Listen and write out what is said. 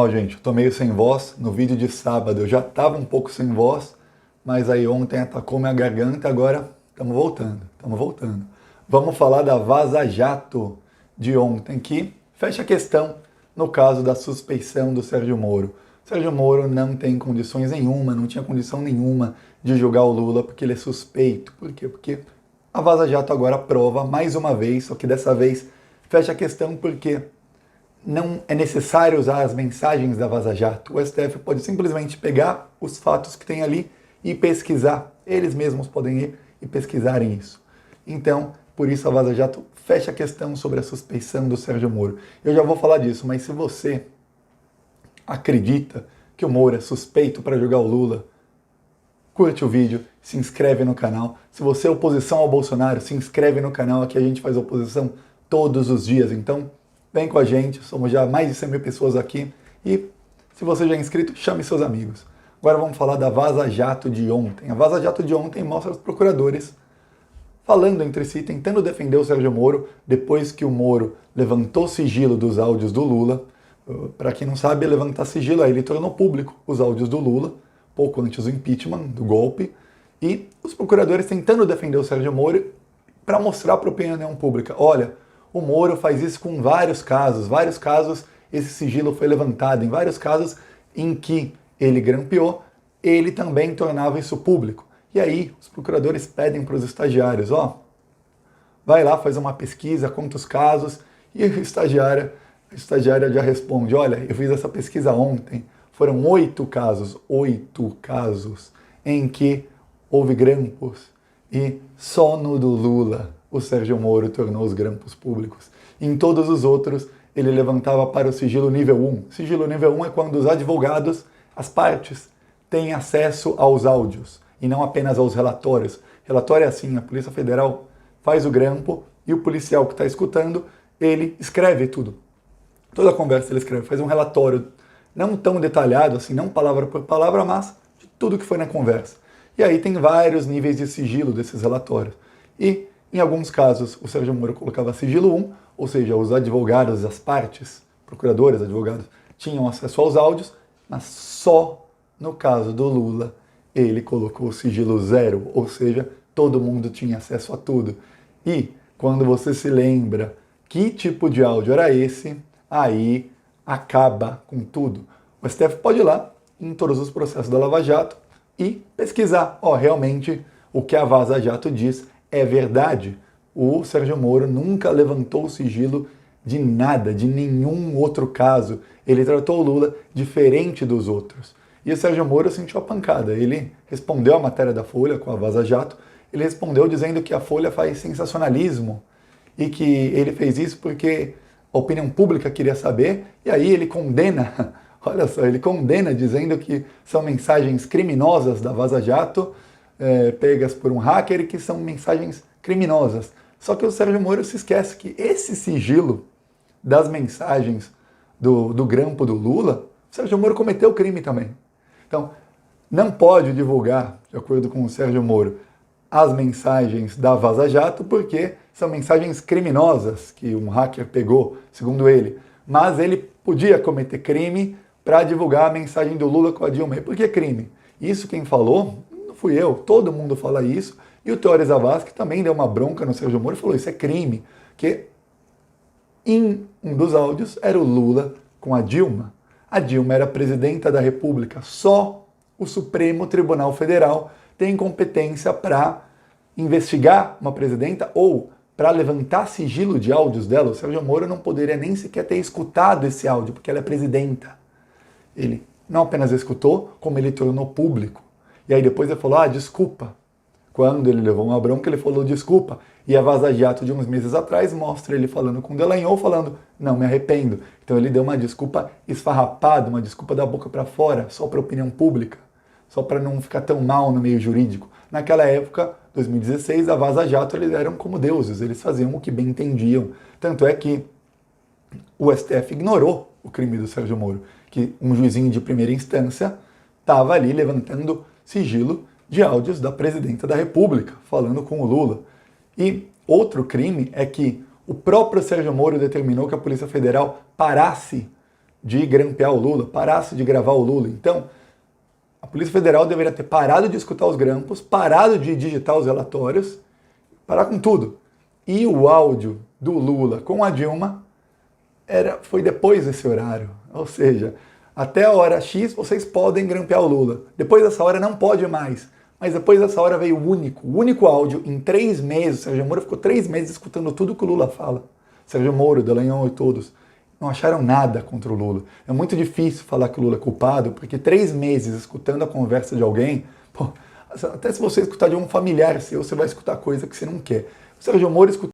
Ó, gente, eu tô meio sem voz. No vídeo de sábado eu já tava um pouco sem voz, mas aí ontem atacou minha garganta e agora estamos voltando. Vamos falar da Vaza Jato de ontem, que fecha a questão no caso da suspeição do Sérgio Moro. O Sérgio Moro não tem condições nenhuma, não tinha condição nenhuma de julgar o Lula porque ele é suspeito. Por quê? Porque a Vaza Jato agora prova mais uma vez, só que dessa vez fecha a questão porque não é necessário usar as mensagens da Vaza Jato. O STF pode simplesmente pegar os fatos que tem ali e pesquisar. Eles mesmos podem ir e pesquisarem isso. Então, por isso a Vaza Jato fecha a questão sobre a suspeição do Sérgio Moro. Eu já vou falar disso, mas se você acredita que o Moro é suspeito para julgar o Lula, curte o vídeo, se inscreve no canal. Se você é oposição ao Bolsonaro, se inscreve no canal, aqui a gente faz oposição todos os dias. Então, vem com a gente, somos já mais de 100 mil pessoas aqui. E se você já é inscrito, chame seus amigos. Agora vamos falar da Vaza Jato de ontem. A Vaza Jato de ontem mostra os procuradores falando entre si, tentando defender o Sérgio Moro, depois que o Moro levantou sigilo dos áudios do Lula. Para quem não sabe, levantar sigilo, aí ele tornou público os áudios do Lula, pouco antes do impeachment, do golpe, e os procuradores tentando defender o Sérgio Moro para mostrar para a opinião pública, olha, o Moro faz isso com vários casos esse sigilo foi levantado, em vários casos em que ele grampeou, ele também tornava isso público. E aí os procuradores pedem para os estagiários, vai lá, faz uma pesquisa, conta os casos, e a estagiária já responde, olha, eu fiz essa pesquisa ontem, foram 8 casos em que houve grampos, e só no do Lula o Sérgio Moro tornou os grampos públicos. Em todos os outros, ele levantava para o sigilo nível 1. Sigilo nível 1 é quando os advogados, as partes, têm acesso aos áudios, e não apenas aos relatórios. Relatório é assim, a Polícia Federal faz o grampo, e o policial que está escutando, ele escreve tudo. Toda a conversa ele escreve, faz um relatório, não tão detalhado, assim, não palavra por palavra, mas de tudo que foi na conversa. E aí tem vários níveis de sigilo desses relatórios. E, em alguns casos, o Sérgio Moro colocava sigilo 1, ou seja, os advogados, as partes, procuradores, advogados, tinham acesso aos áudios, mas só no caso do Lula ele colocou sigilo 0, ou seja, todo mundo tinha acesso a tudo. E, quando você se lembra que tipo de áudio era esse, aí acaba com tudo. O STF pode ir lá, em todos os processos da Lava Jato, e pesquisar, realmente o que a Vaza Jato diz é verdade. O Sérgio Moro nunca levantou o sigilo de nada, de nenhum outro caso. Ele tratou o Lula diferente dos outros. E o Sérgio Moro sentiu a pancada. Ele respondeu a matéria da Folha com a Vaza Jato, ele respondeu dizendo que a Folha faz sensacionalismo e que ele fez isso porque a opinião pública queria saber, e aí ele condena, olha só, ele condena dizendo que são mensagens criminosas da Vaza Jato, pegas por um hacker, e que são mensagens criminosas. Só que o Sérgio Moro se esquece que esse sigilo das mensagens do grampo do Lula, o Sérgio Moro cometeu crime também. Então, não pode divulgar, de acordo com o Sérgio Moro, as mensagens da Vaza Jato, porque são mensagens criminosas que um hacker pegou, segundo ele. Mas ele podia cometer crime para divulgar a mensagem do Lula com a Dilma. E por que crime? Isso quem falou não fui eu, todo mundo fala isso. E o Teori Zavascki também deu uma bronca no Sérgio Moro e falou, isso é crime. Que em um dos áudios era o Lula com a Dilma. A Dilma era presidenta da República. Só o Supremo Tribunal Federal tem competência para investigar uma presidenta ou para levantar sigilo de áudios dela. O Sérgio Moro não poderia nem sequer ter escutado esse áudio, porque ela é presidenta. Ele não apenas escutou, como ele tornou público. E aí depois ele falou, desculpa. Quando ele levou uma bronca, ele falou desculpa. E a Vaza Jato de uns meses atrás mostra ele falando com Dallagnol, falando, não, me arrependo. Então ele deu uma desculpa esfarrapada, uma desculpa da boca para fora, só para a opinião pública, só para não ficar tão mal no meio jurídico. Naquela época, 2016, a Vaza Jato, eles eram como deuses, eles faziam o que bem entendiam. Tanto é que o STF ignorou o crime do Sérgio Moro, que um juizinho de primeira instância estava ali levantando sigilo de áudios da presidenta da República, falando com o Lula. E outro crime é que o próprio Sérgio Moro determinou que a Polícia Federal parasse de grampear o Lula, parasse de gravar o Lula. Então, a Polícia Federal deveria ter parado de escutar os grampos, parado de digitar os relatórios, parar com tudo. E o áudio do Lula com a Dilma foi depois desse horário. Ou seja, até a hora X vocês podem grampear o Lula. Depois dessa hora não pode mais. Mas depois dessa hora veio o único áudio em 3 meses. O Sérgio Moro ficou 3 meses escutando tudo que o Lula fala. Sérgio Moro, Dallagnol e todos. Não acharam nada contra o Lula. É muito difícil falar que o Lula é culpado, porque 3 meses escutando a conversa de alguém, pô, até se você escutar de um familiar seu, você vai escutar coisa que você não quer. O Sérgio Moro escutou